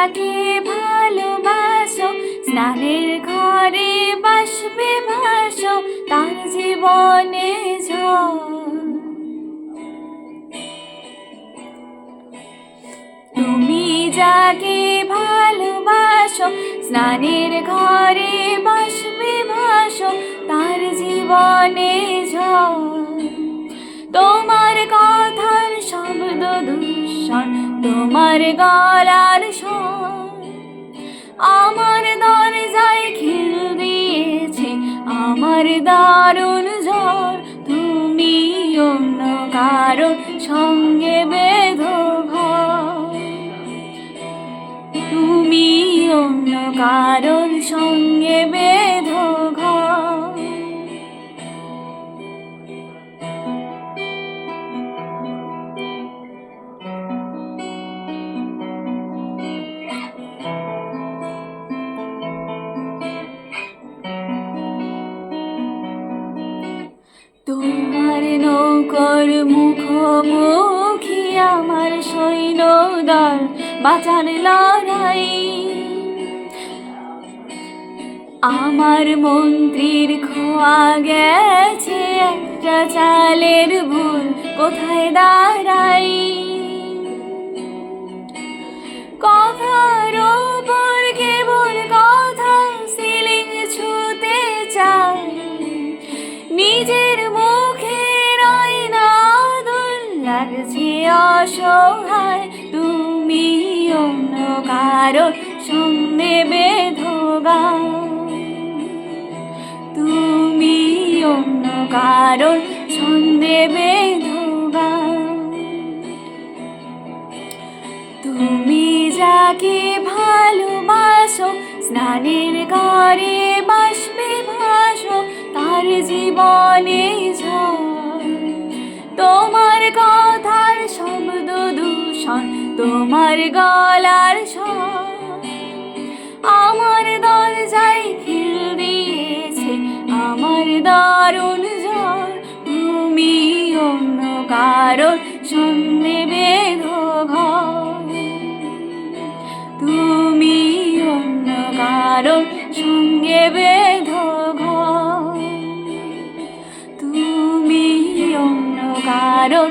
যাকে ভালোবাসো, স্নানের ঘরে বাসবে ভাসো, তার জীবনে ঝড়। তুমি যাকে ভালোবাসো, স্নানের ঘরে বাসবে ভাসো, তার জীবনে ঝড়। তোমার কথার শব্দ দূষণ, তোমার গলার স্বর আমার দরজায় খিল দিয়েছে, আমার দারুণ ঝড়। তুমি অন্য কারো সঙ্গে বেঁধো ঘর, তুমি অন্য কারোর সঙ্গে বেঁধো ঘর। তোমার নৌকর মুখোমুখি আমার সৈন্যদল, বাঁচার লড়াই। আমার মন্ত্রীর খোয়া গেছে একটা চালের ভুল, কোথায় দাঁড়াই। কথার ওপর কেবল কথা, সিলিং ছুঁতে চাই, নিজের মুখের আয়না আদর লাগছে অসহায়। তুমি অন্য কারো সঙ্গে বেঁধো গান, তুমি অন্য কারো সঙ্গে বেঁধো গান। তুমি যাকে ভালোবাসো, স্নানের ঘরে বাসবে ভাসো, তার জীবনে ঝড়। তোমার কথার শব্দ দূষণ, তোমার গলার স্বর আমার দরজায় খিল দিয়েছে, আমার দারুণ ঝড়। তুমি অন্য কারোর সঙ্গে বেঁধো ঘর, তুমি অন্য কারোর সঙ্গে বেঁধো ঘর, তুমি অন্য কারোর